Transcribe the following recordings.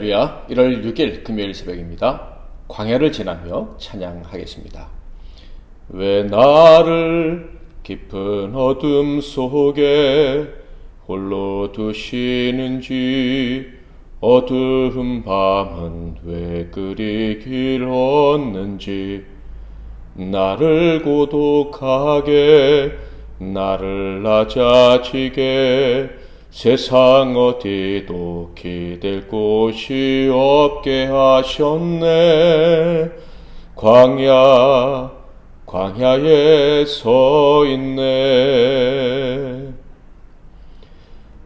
할렐루야. 1월 6일 금요일 새벽입니다. 광야를 지나며 찬양하겠습니다. 왜 나를 깊은 어둠 속에 홀로 두시는지, 어두운 밤은 왜 그리 길었는지, 나를 고독하게, 나를 낮아지게, 세상 어디도 기댈 곳이 없게 하셨네. 광야에 서 있네.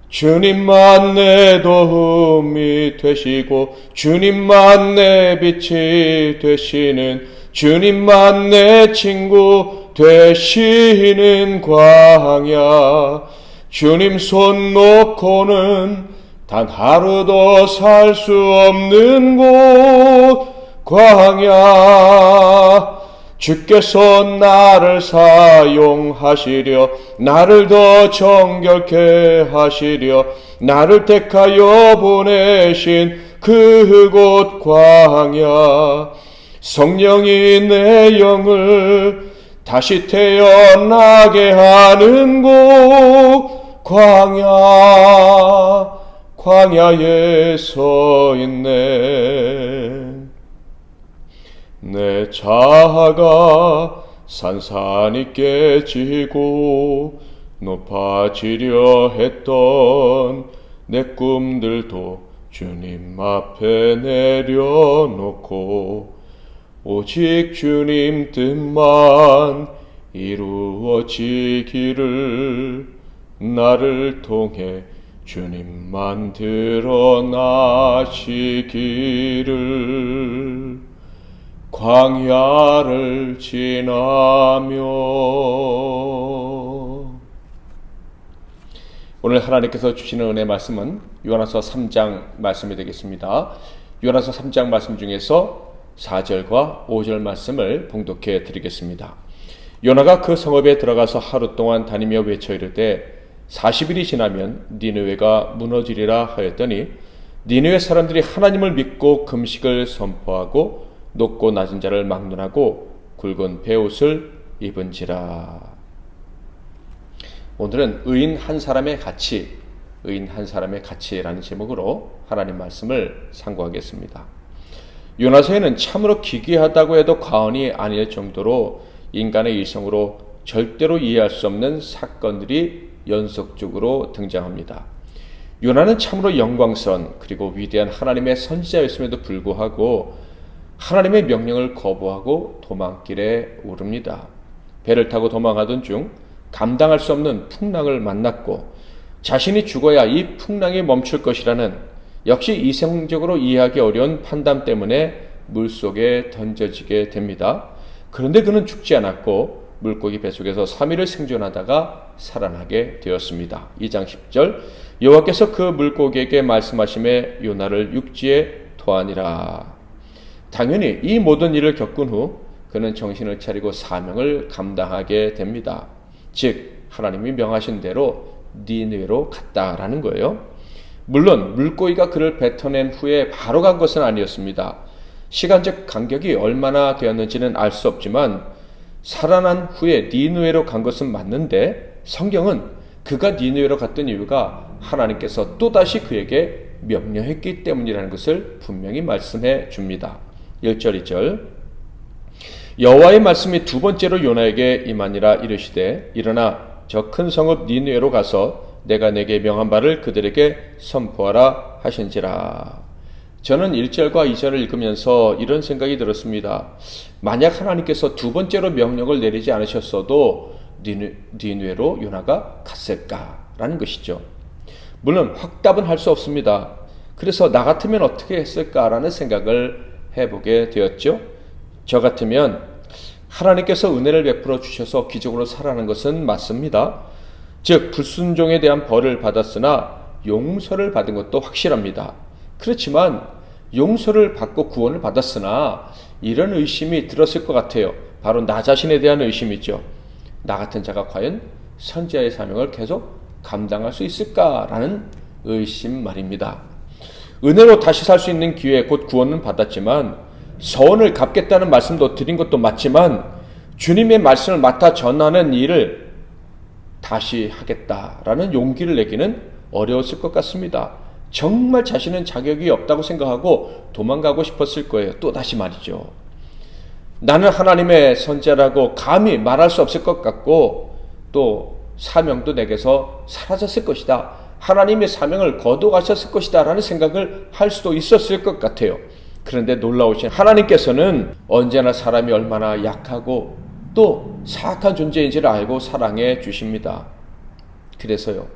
주님만 내 도움이 되시고, 주님만 내 빛이 되시는, 주님만 내 친구 되시는 광야. 주님 손 놓고는 단 하루도 살 수 없는 곳 광야. 주께서 나를 사용하시려, 나를 더 정결케 하시려, 나를 택하여 보내신 그곳 광야. 성령이 내 영을 다시 태어나게 하는 곳 광야에 서 있네. 내 자아가 산산이 깨지고 높아지려 했던 내 꿈들도 주님 앞에 내려놓고, 오직 주님 뜻만 이루어지기를, 나를 통해 주님만 드러나시기를. 광야를 지나며. 오늘 하나님께서 주시는 은혜 말씀은 요나서 3장 말씀이 되겠습니다. 요나서 3장 말씀 중에서 4절과 5절 말씀을 봉독해 드리겠습니다. 요나가 그 성읍에 들어가서 하루 동안 다니며 외쳐 이르되 40일이 지나면 니느웨가 무너지리라 하였더니, 니느웨 사람들이 하나님을 믿고 금식을 선포하고 높고 낮은 자를 막론하고 굵은 베옷을 입은지라. 오늘은 의인 한 사람의 가치라는 제목으로 하나님 말씀을 상고하겠습니다. 요나서에는 참으로 기괴하다고 해도 과언이 아닐 정도로 인간의 이성으로 절대로 이해할 수 없는 사건들이 연속적으로 등장합니다. 요나는 참으로 영광스러운 그리고 위대한 하나님의 선지자였음에도 불구하고 하나님의 명령을 거부하고 도망길에 오릅니다. 배를 타고 도망하던 중 감당할 수 없는 풍랑을 만났고, 자신이 죽어야 이 풍랑이 멈출 것이라는 역시 이성적으로 이해하기 어려운 판단 때문에 물속에 던져지게 됩니다. 그런데 그는 죽지 않았고 물고기 뱃속에서 3일을 생존하다가 살아나게 되었습니다. 2장 10절, 여호와께서 그 물고기에게 말씀하시매 요나를 육지에 토하니라. 당연히 이 모든 일을 겪은 후 그는 정신을 차리고 사명을 감당하게 됩니다. 즉 하나님이 명하신 대로 니느웨로 갔다라는 거예요. 물론 물고기가 그를 뱉어낸 후에 바로 간 것은 아니었습니다. 시간적 간격이 얼마나 되었는지는 알 수 없지만 살아난 후에 니느웨로 간 것은 맞는데, 성경은 그가 니느웨로 갔던 이유가 하나님께서 또다시 그에게 명령했기 때문이라는 것을 분명히 말씀해 줍니다. 1절 2절, 여호와의 말씀이 두 번째로 요나에게 임하니라 이르시되, 일어나 저 큰 성읍 니느웨로 가서 내가 내게 명한 바를 그들에게 선포하라 하신지라. 저는 1절과 2절을 읽으면서 이런 생각이 들었습니다. 만약 하나님께서 두 번째로 명령을 내리지 않으셨어도 니느웨로 요나가 갔을까라는 것이죠. 물론 확답은 할 수 없습니다. 그래서 나 같으면 어떻게 했을까라는 생각을 해보게 되었죠. 저 같으면 하나님께서 은혜를 베풀어 주셔서 기적으로 살아난 것은 맞습니다. 즉 불순종에 대한 벌을 받았으나 용서를 받은 것도 확실합니다. 그렇지만 용서를 받고 구원을 받았으나 이런 의심이 들었을 것 같아요. 바로 나 자신에 대한 의심이죠. 나 같은 자가 과연 선지자의 사명을 계속 감당할 수 있을까라는 의심 말입니다. 은혜로 다시 살 수 있는 기회, 곧 구원은 받았지만 서원을 갚겠다는 말씀도 드린 것도 맞지만 주님의 말씀을 맡아 전하는 일을 다시 하겠다라는 용기를 내기는 어려웠을 것 같습니다. 정말 자신은 자격이 없다고 생각하고 도망가고 싶었을 거예요. 또다시 말이죠. 나는 하나님의 선지자라고 감히 말할 수 없을 것 같고 또 사명도 내게서 사라졌을 것이다. 하나님의 사명을 거둬가셨을 것이다 라는 생각을 할 수도 있었을 것 같아요. 그런데 놀라우신 하나님께서는 언제나 사람이 얼마나 약하고 또 사악한 존재인지를 알고 사랑해 주십니다. 그래서요,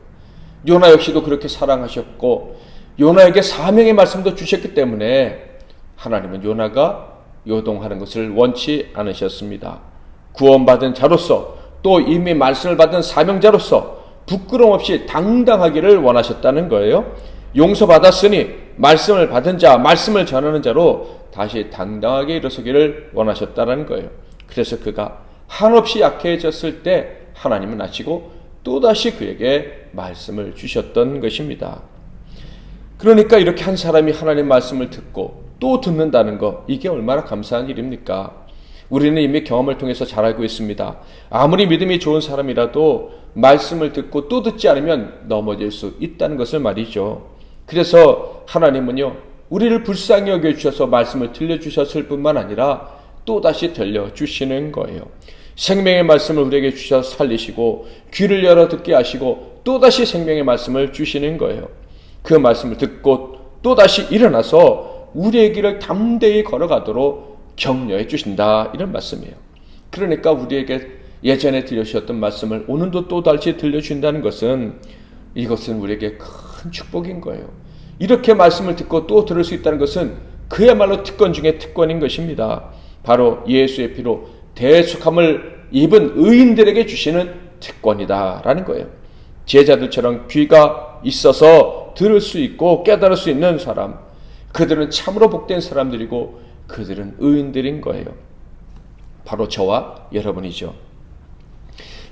요나 역시도 그렇게 사랑하셨고 요나에게 사명의 말씀도 주셨기 때문에 하나님은 요나가 요동하는 것을 원치 않으셨습니다. 구원받은 자로서 또 이미 말씀을 받은 사명자로서 부끄러움 없이 당당하기를 원하셨다는 거예요. 용서받았으니 말씀을 받은 자, 말씀을 전하는 자로 다시 당당하게 일어서기를 원하셨다는 거예요. 그래서 그가 한없이 약해졌을 때 하나님은 아시고 또다시 그에게 말씀을 주셨던 것입니다. 그러니까 이렇게 한 사람이 하나님의 말씀을 듣고 또 듣는다는 것, 이게 얼마나 감사한 일입니까? 우리는 이미 경험을 통해서 잘 알고 있습니다. 아무리 믿음이 좋은 사람이라도 말씀을 듣고 또 듣지 않으면 넘어질 수 있다는 것을 말이죠. 그래서 하나님은요, 우리를 불쌍히 여겨주셔서 말씀을 들려주셨을 뿐만 아니라 또다시 들려주시는 거예요. 생명의 말씀을 우리에게 주셔서 살리시고 귀를 열어 듣게 하시고 또다시 생명의 말씀을 주시는 거예요. 그 말씀을 듣고 또다시 일어나서 우리의 길을 담대히 걸어가도록 격려해 주신다, 이런 말씀이에요. 그러니까 우리에게 예전에 들려주셨던 말씀을 오늘도 또다시 들려주신다는 것은, 이것은 우리에게 큰 축복인 거예요. 이렇게 말씀을 듣고 또 들을 수 있다는 것은 그야말로 특권 중에 특권인 것입니다. 바로 예수의 피로 대속함을 입은 의인들에게 주시는 특권이다라는 거예요. 제자들처럼 귀가 있어서 들을 수 있고 깨달을 수 있는 사람, 그들은 참으로 복된 사람들이고 그들은 의인들인 거예요. 바로 저와 여러분이죠.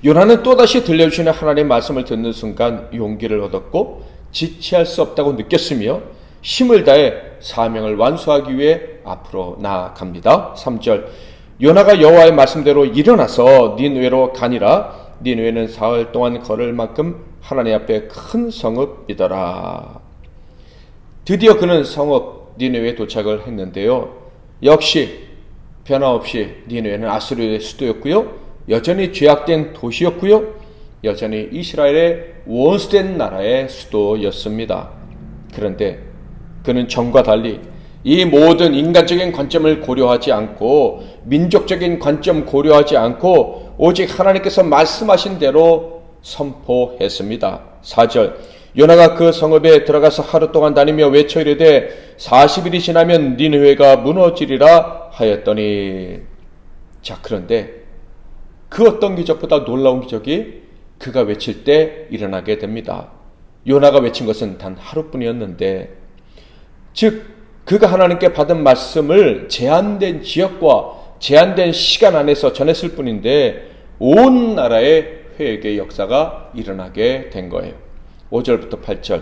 요나는 또다시 들려주시는 하나님의 말씀을 듣는 순간 용기를 얻었고 지체할 수 없다고 느꼈으며 힘을 다해 사명을 완수하기 위해 앞으로 나아갑니다. 3절, 요나가 여호와의 말씀대로 일어나서 니느웨로 가니라. 니느웨는 사흘 동안 걸을 만큼 하나님 앞에 큰 성읍이더라. 드디어 그는 성읍 니느웨에 도착을 했는데요. 역시 변함없이 니느웨는 아수르의 수도였고요. 여전히 죄악된 도시였고요. 여전히 이스라엘의 원수된 나라의 수도였습니다. 그런데 그는 전과 달리 이 모든 인간적인 관점을 고려하지 않고 민족적인 관점 고려하지 않고 오직 하나님께서 말씀하신 대로 선포했습니다. 4절, 요나가 그 성읍에 들어가서 하루 동안 다니며 외쳐 이르되 40일이 지나면 니느웨가 무너지리라 하였더니. 자, 그런데 그 어떤 기적보다 놀라운 기적이 그가 외칠 때 일어나게 됩니다. 요나가 외친 것은 단 하루뿐이었는데, 즉 그가 하나님께 받은 말씀을 제한된 지역과 제한된 시간 안에서 전했을 뿐인데 온 나라에 회개의 역사가 일어나게 된 거예요. 5절부터 8절,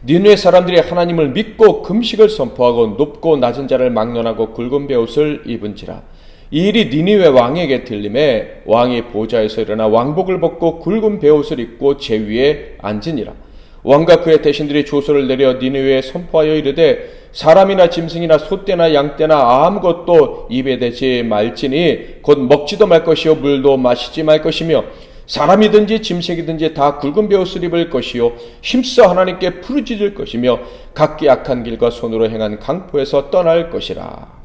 니느웨 사람들이 하나님을 믿고 금식을 선포하고 높고 낮은 자를 막론하고 굵은 베옷을 입은지라. 이 일이 니느웨 왕에게 들림에 왕이 보좌에서 일어나 왕복을 벗고 굵은 베옷을 입고 제위에 앉으니라. 왕과 그의 대신들이 조서를 내려 니느웨에 선포하여 이르되 사람이나 짐승이나 소떼나 양떼나 아무것도 입에 대지 말지니 곧 먹지도 말 것이요 물도 마시지 말 것이며 사람이든지 짐승이든지 다 굵은 베옷을 입을 것이요 힘써 하나님께 부르짖을 것이며 각기 악한 길과 손으로 행한 강포에서 떠날 것이라.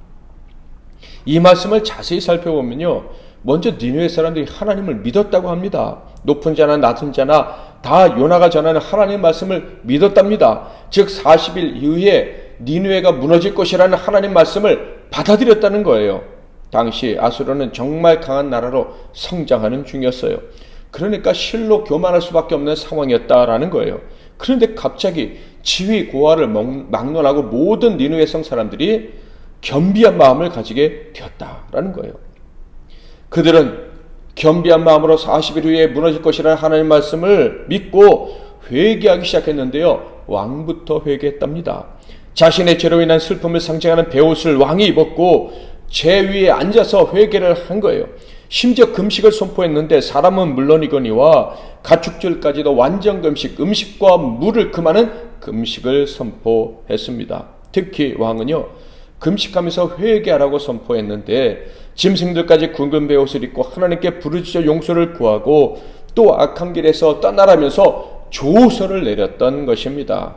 이 말씀을 자세히 살펴보면요, 먼저 니느웨 사람들이 하나님을 믿었다고 합니다. 높은 자나 낮은 자나 다 요나가 전하는 하나님의 말씀을 믿었답니다. 즉 40일 이후에 니느웨가 무너질 것이라는 하나님 말씀을 받아들였다는 거예요. 당시 아수르는 정말 강한 나라로 성장하는 중이었어요. 그러니까 실로 교만할 수밖에 없는 상황이었다라는 거예요. 그런데 갑자기 지위 고하를 막론하고 모든 니느웨 성 사람들이 겸비한 마음을 가지게 되었다라는 거예요. 그들은 겸비한 마음으로 40일 후에 무너질 것이라는 하나님의 말씀을 믿고 회개하기 시작했는데요. 왕부터 회개했답니다. 자신의 죄로 인한 슬픔을 상징하는 베옷을 왕이 입었고 제 위에 앉아서 회개를 한 거예요. 심지어 금식을 선포했는데 사람은 물론이거니와 가축들까지도 완전 금식, 음식과 물을 금하는 금식을 선포했습니다. 특히 왕은요, 금식하면서 회개하라고 선포했는데 짐승들까지 굵은 베옷을 입고 하나님께 부르짖어 용서를 구하고 또 악한 길에서 떠나라면서 조서를 내렸던 것입니다.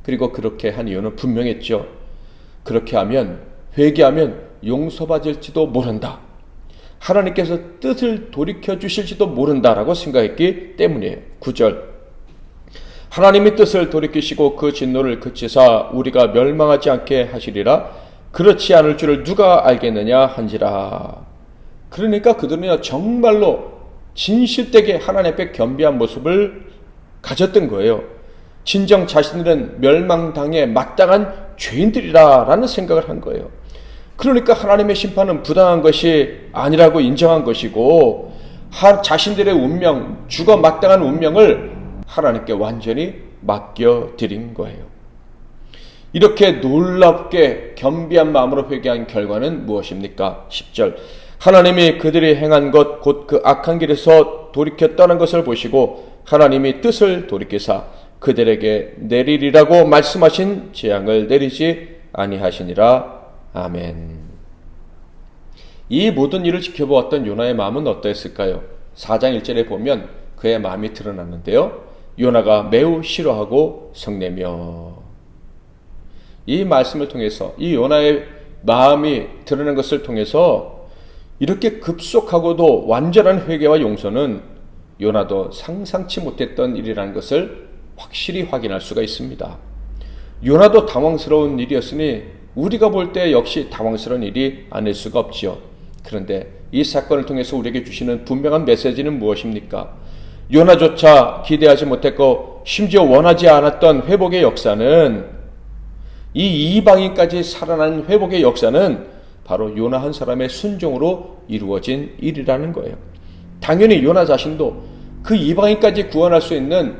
그리고 그렇게 한 이유는 분명했죠. 그렇게 하면, 회개하면 용서받을지도 모른다. 하나님께서 뜻을 돌이켜 주실지도 모른다라고 생각했기 때문이에요. 9절. 하나님이 뜻을 돌이키시고 그 진노를 그치사 우리가 멸망하지 않게 하시리라. 그렇지 않을 줄을 누가 알겠느냐 한지라. 그러니까 그들은 정말로 진실되게 하나님 앞에 겸비한 모습을 가졌던 거예요. 진정 자신들은 멸망당에 마땅한 죄인들이라는 생각을 한 거예요. 그러니까 하나님의 심판은 부당한 것이 아니라고 인정한 것이고 자신들의 운명, 죽어 마땅한 운명을 하나님께 완전히 맡겨드린 거예요. 이렇게 놀랍게 겸비한 마음으로 회개한 결과는 무엇입니까? 10절. 하나님이 그들이 행한 것 곧 그 악한 길에서 돌이켜 떠난 것을 보시고 하나님이 뜻을 돌이키사 그들에게 내리리라고 말씀하신 재앙을 내리지 아니하시니라. 아멘. 이 모든 일을 지켜보았던 요나의 마음은 어떠했을까요? 4장 1절에 보면 그의 마음이 드러났는데요. 요나가 매우 싫어하고 성내며. 이 말씀을 통해서 이 요나의 마음이 드러난 것을 통해서 이렇게 급속하고도 완전한 회개와 용서는 요나도 상상치 못했던 일이라는 것을 확실히 확인할 수가 있습니다. 요나도 당황스러운 일이었으니 우리가 볼 때 역시 당황스러운 일이 아닐 수가 없지요. 그런데 이 사건을 통해서 우리에게 주시는 분명한 메시지는 무엇입니까? 요나조차 기대하지 못했고 심지어 원하지 않았던 회복의 역사는, 이 이방인까지 살아난 회복의 역사는 바로 요나 한 사람의 순종으로 이루어진 일이라는 거예요. 당연히 요나 자신도 그 이방인까지 구원할 수 있는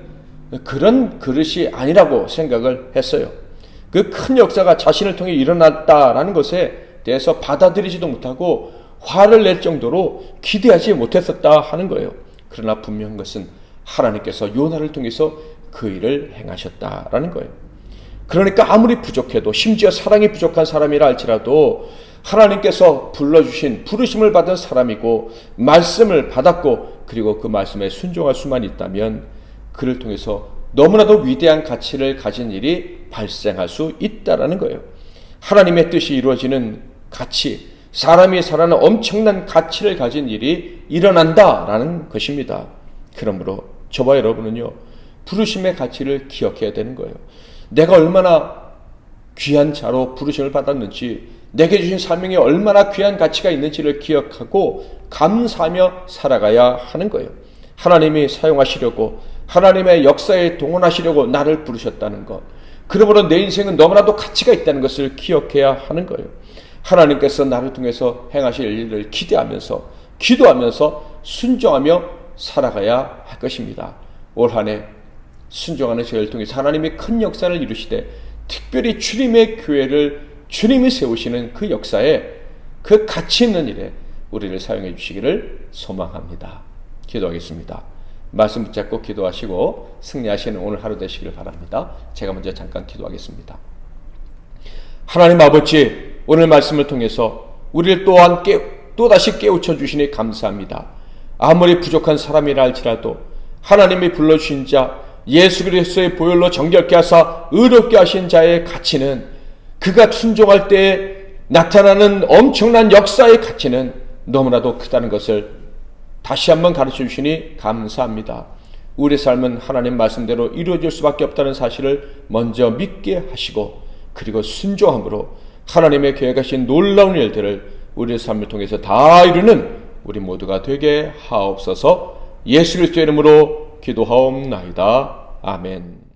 그런 그릇이 아니라고 생각을 했어요. 그 큰 역사가 자신을 통해 일어났다라는 것에 대해서 받아들이지도 못하고 화를 낼 정도로 기대하지 못했었다 하는 거예요. 그러나 분명한 것은 하나님께서 요나를 통해서 그 일을 행하셨다라는 거예요. 그러니까 아무리 부족해도, 심지어 사랑이 부족한 사람이라 할지라도 하나님께서 불러주신, 부르심을 받은 사람이고 말씀을 받았고 그리고 그 말씀에 순종할 수만 있다면 그를 통해서 너무나도 위대한 가치를 가진 일이 발생할 수 있다라는 거예요. 하나님의 뜻이 이루어지는 가치, 사람이 살아는 엄청난 가치를 가진 일이 일어난다라는 것입니다. 그러므로 저와 여러분은요, 부르심의 가치를 기억해야 되는 거예요. 내가 얼마나 귀한 자로 부르심을 받았는지, 내게 주신 사명이 얼마나 귀한 가치가 있는지를 기억하고 감사하며 살아가야 하는 거예요. 하나님이 사용하시려고, 하나님의 역사에 동원하시려고 나를 부르셨다는 것, 그러므로 내 인생은 너무나도 가치가 있다는 것을 기억해야 하는 거예요. 하나님께서 나를 통해서 행하실 일을 기대하면서, 기도하면서 순종하며 살아가야 할 것입니다. 올 한 해 순종하는 저희를 통해서 하나님이 큰 역사를 이루시되, 특별히 주님의 교회를 주님이 세우시는 그 역사에, 그 가치 있는 일에 우리를 사용해 주시기를 소망합니다. 기도하겠습니다. 말씀 붙잡고 기도하시고 승리하시는 오늘 하루 되시기를 바랍니다. 제가 먼저 잠깐 기도하겠습니다. 하나님 아버지, 오늘 말씀을 통해서 우리를 또한 또다시 깨우쳐 주시니 감사합니다. 아무리 부족한 사람이라 할지라도 하나님이 불러주신 자, 예수 그리스도의 보혈로 정결케 하사 의롭게 하신 자의 가치는, 그가 순종할 때에 나타나는 엄청난 역사의 가치는 너무나도 크다는 것을 다시 한번 가르쳐 주시니 감사합니다. 우리 삶은 하나님 말씀대로 이루어질 수밖에 없다는 사실을 먼저 믿게 하시고, 그리고 순종함으로 하나님의 계획하신 놀라운 일들을 우리의 삶을 통해서 다 이루는 우리 모두가 되게 하옵소서. 예수 그리스도의 이름으로 기도하옵나이다. 아멘.